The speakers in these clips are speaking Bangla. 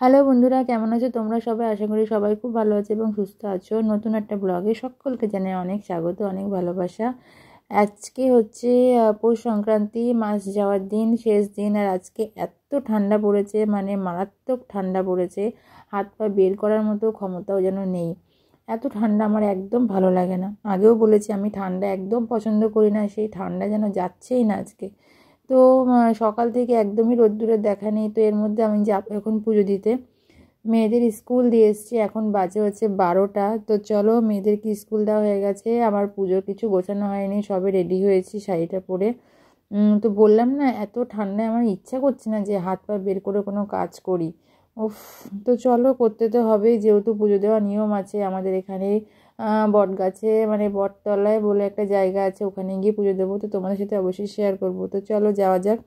হ্যালো বন্ধুরা, কেমন আছো তোমরা সবাই? আশা করি সবাই খুব ভালো আছে এবং সুস্থ আছো। নতুন একটা ব্লগে সকলকে জানাই অনেক স্বাগত, অনেক ভালোবাসা। আজকে হচ্ছে পৌষ সংক্রান্তি, মাস যাওয়ার দিন, শেষ দিন। আর আজকে এত ঠান্ডা পড়েছে, মানে মারাত্মক ঠান্ডা পড়েছে, হাত পা বের করার মতো ক্ষমতাও যেন নেই। এত ঠান্ডা আমার একদম ভালো লাগে না। আগেও বলেছি আমি ঠান্ডা একদম পছন্দ করি না, সেই ঠান্ডা যেন যাচ্ছেই না আজকে। তো সকাল থেকে একদমই রোদ্দুরের দেখা নেই। তো এর মধ্যে আমি যাবো এখন পুজো দিতে। মেয়েদের স্কুল দিয়ে এসছি, এখন বাজে হচ্ছে 12টা। তো চলো, মেয়েদেরকে স্কুল দেওয়া হয়ে গেছে, আমার পুজোর কিছু গোছানো হয়নি, সবে রেডি হয়েছি শাড়িটা পরে। তো বললাম না, এত ঠান্ডায় আমার ইচ্ছা করছে না যে হাত পা বের করে কোনো কাজ করি। উফ। তো চলো, করতে তো হবেই, যেহেতু পুজো দেওয়ার নিয়ম আছে আমাদের এখানে। বট গাছে, মানে বটতলায় বলে একটা জায়গা আছে, ওখানে গিয়ে পুজো দেবো। তো তোমাদের সাথে অবশ্যই শেয়ার করবো। তো চলো যাওয়া যাক।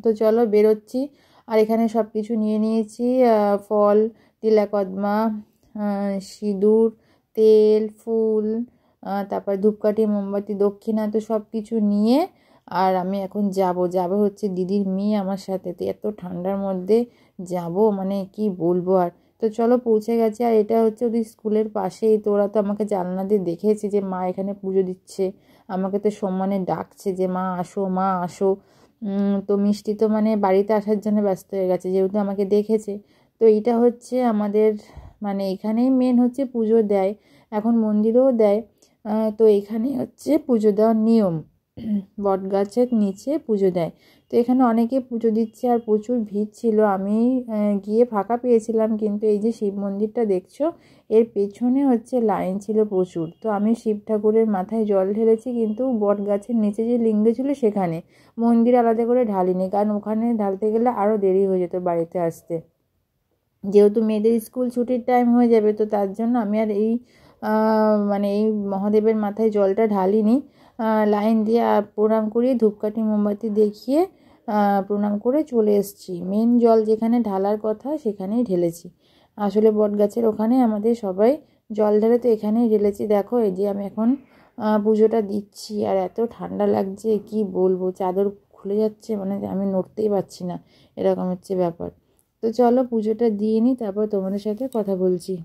তো চলো বেরোচ্ছি। আর এখানে সব কিছু নিয়ে নিয়েছি, ফল, তিলাকদমা, সিঁদুর, তেল, ফুল, তারপর ধূপকাঠি, মোমবাতি, দক্ষিণা, তো সব কিছু নিয়ে আর আমি এখন যাব হচ্ছে দিদির মেয়ে আমার সাথে। তো এত ঠান্ডার মধ্যে যাব, মানে কি বলবো আর। তো চলো, পৌঁছে গেছে। আর এটা হচ্ছে ওদের স্কুলের পাশেই। তো ওরা তো আমাকে জানলা দিয়ে দেখেছে যে মা এখানে পুজো দিচ্ছে, আমাকে তো সম্মানে ডাকছে যে মা আসো, মা আসো। তো মিষ্টি তো মানে বাড়িতে আসার জন্য ব্যস্ত হয়ে গেছে, যেহেতু আমাকে দেখেছে। তো এইটা হচ্ছে আমাদের, মানে এখানেই মেন হচ্ছে পুজো দেয়, এখন মন্দিরেও দেয়। তো এখানে হচ্ছে পুজো দেওয়ার নিয়ম, বট গাছের নিচে পুজো দেয়। তো এখানে অনেকে পুজো দিচ্ছে আর প্রচুর ভিড় ছিল। আমি গিয়ে ফাঁকা পেয়েছিলাম, কিন্তু এই যে শিব মন্দিরটা দেখছো, এর পেছনে হচ্ছে লাইন ছিল প্রচুর। তো আমি শিব ঠাকুরের মাথায় জল ঢেলেছি, কিন্তু বট গাছের নিচে যে লিঙ্গ ছিল সেখানে, মন্দির আলাদা করে ঢালিনি, কারণ ওখানে ঢালতে গেলে আরও দেরি হয়ে যেত বাড়িতে আসতে। যেহেতু মেয়েদের স্কুল ছুটির টাইম হয়ে যাবে, তো তার জন্য আমি আর এই মানে এই মহাদেবের মাথায় জলটা ঢালিনি। লাইন দিয়ে প্রণাম করিয়ে ধূপকাঠি মোমবাতি দেখিয়ে প্রণাম করে চলে এসেছি। মেন জল যেখানে ঢালার কথা সেখানেই ঢেলেছি। আসলে বটগাছের ওখানে আমাদের সবাই জল ঢেলে, তো এখানেই ঢেলেছি। দেখো, এই যে আমি এখন পুজোটা দিচ্ছি, আর এত ঠান্ডা লাগছে কি বলবো, চাদর খুলে যাচ্ছে, মানে আমি নড়তেই পারছি না, এরকম হচ্ছে ব্যাপার। তো চলো পুজোটা দিয়ে নিই, তারপর তোমাদের সাথে কথা বলছি।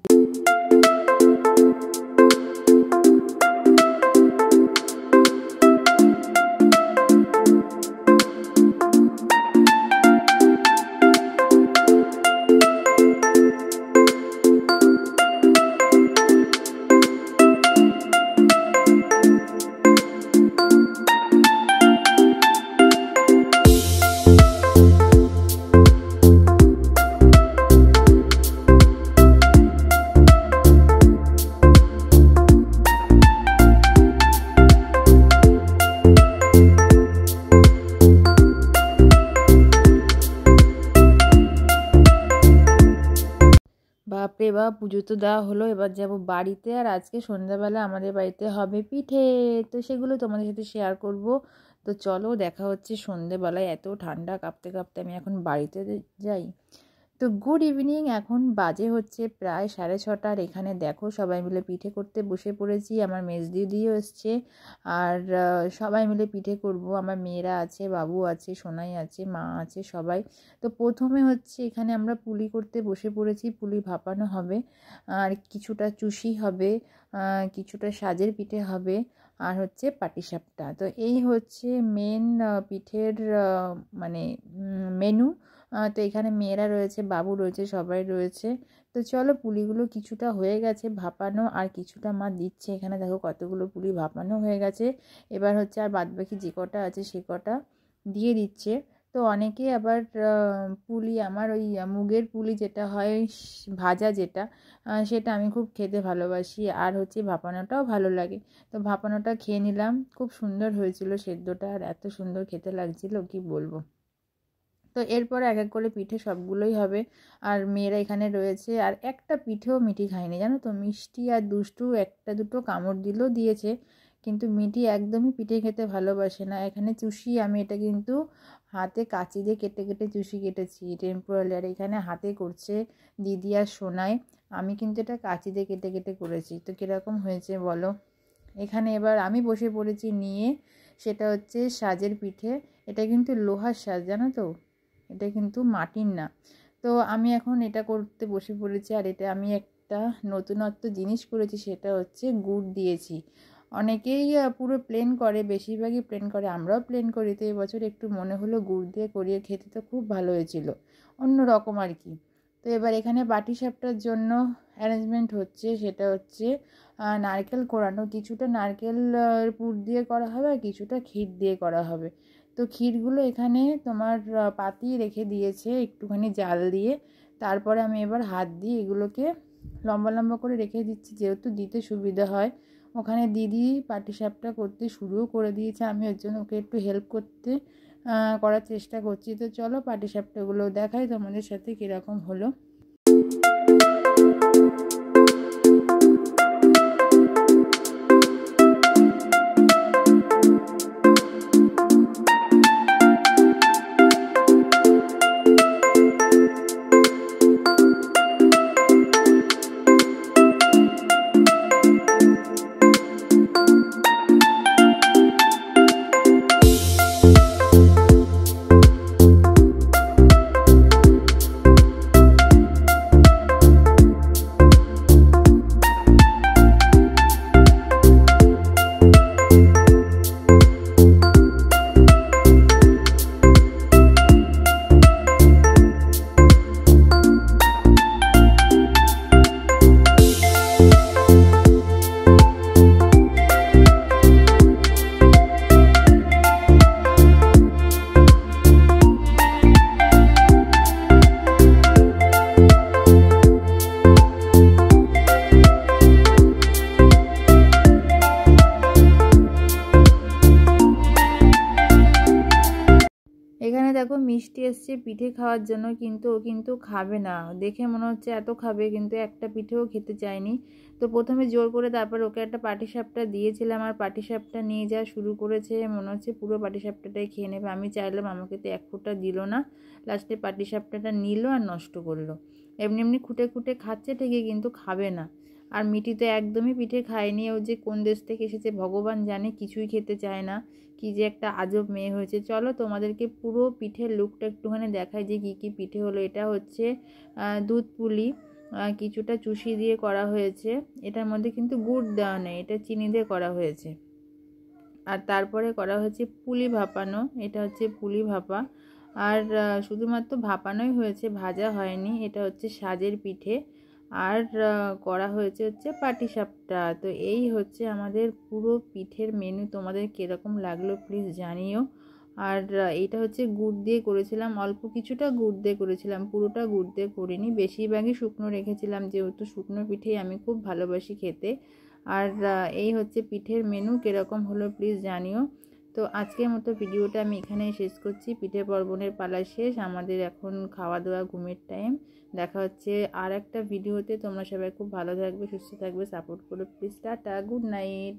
বাপরে বাপ, পুজো তো দেওয়া হলো, এবার যাব বাড়িতে। আর আজকে সন্ধ্যাবেলা আমাদের বাড়িতে হবে পিঠে, তো সেগুলো তোমাদের সাথে শেয়ার করব। তো চলো, দেখা হচ্ছে সন্ধ্যেবেলায়। এত ঠান্ডা, কাঁপতে কাঁপতে আমি এখন বাড়িতে যাই। তো গুড ইভিনিং, এখন বাজে হচ্ছে প্রায় 6:30। আর এখানে দেখো সবাই মিলে পিঠে করতে বসে পড়েছি। আমার মেজদিদিও এসছে, আর সবাই মিলে পিঠে করব। আমার মেয়েরা আছে, বাবু আছে, সোনাই আছে, মা আছে, সবাই। তো প্রথমে হচ্ছে এখানে আমরা পুলি করতে বসে পড়েছি, পুলি ভাপানো হবে, আর কিছুটা চুষি হবে, কিছুটা সাজের পিঠে হবে, আর হচ্ছে পাটিসাপটা। তো এই হচ্ছে মেন পিঠের মানে মেনু। তো এখানে মেয়েরা রয়েছে, বাবু রয়েছে, সবাই রয়েছে। তো চলো, পুলিগুলো কিছুটা হয়ে গেছে ভাপানো, আর কিছুটা মা দিচ্ছে। এখানে দেখো কতগুলো পুলি ভাপানো হয়ে গেছে। এবার হচ্ছে আর বাদবাকি যে কটা আছে সে কটা দিয়ে দিচ্ছে। তো অনেকে আবার পুলি, আমার ওই মুগের পুলি যেটা হয়, ওই ভাজা যেটা, সেটা আমি খুব খেতে ভালোবাসি, আর হচ্ছে ভাপানোটাও ভালো লাগে। তো ভাপানোটা খেয়ে নিলাম, খুব সুন্দর হয়েছিল সেদ্ধটা, আর এত সুন্দর খেতে লাগছিল কি বলবো। তো এরপরে এক এক করে পিঠে সবগুলোই হবে। আর মেয়েরা এখানে রয়েছে, আর একটা পিঠেও মিঠি খায়নি, জানো তো। মিষ্টি আর দুষ্টু একটা দুটো কামড় দিলেও দিয়েছে, কিন্তু মিঠি একদমই পিঠে খেতে ভালোবাসে না। এখানে চুষি, আমি এটা কিন্তু হাতে কাঁচি দিয়ে কেটে কেটে চুষি কেটেছি টেম্পোরারি। আর এখানে হাতে করছে দিদি আর সোনাই, আমি কিন্তু এটা কাঁচি দিয়ে কেটে কেটে করেছি। তো কীরকম হয়েছে বলো। এখানে এবার আমি বসে পড়েছি নিয়ে, সেটা হচ্ছে সাজের পিঠে। এটা কিন্তু লোহার সাজ, জানো তো, এটা কিন্তু মাটির না। তো আমি এখন এটা করতে বসে পড়েছি। আর এটা আমি একটা নতুনত্ব জিনিস করেছি, সেটা হচ্ছে গুড় দিয়েছি। অনেকেই পুরো প্লেন করে, বেশিরভাগই প্লেন করে, আমরাও প্লেন করি। তো এবছর একটু মনে হলো গুড় দিয়ে করিয়ে খেতে, তো খুব ভালো হয়েছিল, অন্য রকম আর কি। তো এবার এখানে পাটিসাপটার জন্য অ্যারেঞ্জমেন্ট হচ্ছে, সেটা হচ্ছে নারকেল কোড়ানো। কিছুটা নারকেল পুর দিয়ে করা হবে আর কিছুটা ক্ষীর দিয়ে করা হবে। তো ক্ষীরগুলো এখানে তোমার পাতিয়ে রেখে দিয়েছে একটুখানি জাল দিয়ে। তারপরে আমি এবার হাত দিয়ে এগুলোকে লম্বা লম্বা করে রেখে দিচ্ছি, যেহেতু দিতে সুবিধা হয়। ওখানে দিদি পাটিসাপটা করতে শুরুও করে দিয়েছে, আমি ওর জন্য ওকে একটু হেল্প করার চেষ্টা করছি। তো চলো পাটিসাপটাগুলো দেখাই তোমাদের সাথে কীরকম হলো। এখানে দেখো মিষ্টি এসছে পিঠে খাওয়ার জন্য, কিন্তু ও কিন্তু খাবে না। দেখে মনে হচ্ছে এত খাবে, কিন্তু একটা পিঠেও খেতে চায়নি। তো প্রথমে জোর করে তারপর ওকে একটা পাটিসাপটা দিয়েছিলাম, আর পাটিসাপটা নিয়ে যাওয়া শুরু করেছে। মনে হচ্ছে পুরো পাটিসাপটাটাই খেয়ে নেবে। আমি চাইলাম, আমাকে তো এক ফোঁটা দিল না, লাস্টে পাটিসাপটাটা নিল আর নষ্ট করলো। এমনি এমনি খুঁটে খুঁটে খাচ্ছে ঠিকই, কিন্তু খাবে না। আর মিটি তো একদমই পিঠে খায়নি। ও যে কোন দেশ থেকে এসেছে ভগবান জানে, কিছুই খেতে চায় না। কি যে একটা আজব মেয়ে হয়েছে। চলো তোমাদেরকে পুরো পিঠের লুকটা একটুখানি দেখায় যে কী কী পিঠে হলো। এটা হচ্ছে দুধ পুলি, কিছুটা চুষি দিয়ে করা হয়েছে। এটার মধ্যে কিন্তু গুড় দেওয়া নেই, এটা চিনি দিয়ে করা হয়েছে। আর তারপরে করা হয়েছে পুলি ভাপানো, এটা হচ্ছে পুলি ভাপা। আর শুধুমাত্র ভাপানোই হয়েছে, ভাজা হয়নি। এটা হচ্ছে সাজের পিঠে। আর করা হয়েছে হচ্ছে পাটিসাপটা। তো এই হচ্ছে আমাদের পুরো পিঠের মেনু। তোমাদের কীরকম লাগলো প্লিজ জানিও। আর এইটা হচ্ছে গুড় দিয়ে করেছিলাম, অল্প কিছুটা গুড় দিয়ে করেছিলাম, পুরোটা গুড় দিয়ে করিনি। বেশিরভাগই শুকনো রেখেছিলাম, যেহেতু শুকনো পিঠেই আমি খুব ভালোবাসি খেতে। আর এই হচ্ছে পিঠের মেনু। কীরকম হলো প্লিজ জানিও। তো আজকের মতো ভিডিওটা আমি এখানেই শেষ করছি। পিঠে পার্বণের পালা শেষ, আমাদের এখন খাওয়া দাওয়া ঘুমের টাইম। দেখা হচ্ছে আর একটা ভিডিওতে। তোমরা সবাই খুব ভালো থাকবে, সুস্থ থাকবে, সাপোর্ট করো প্লিজ। Tata, good night.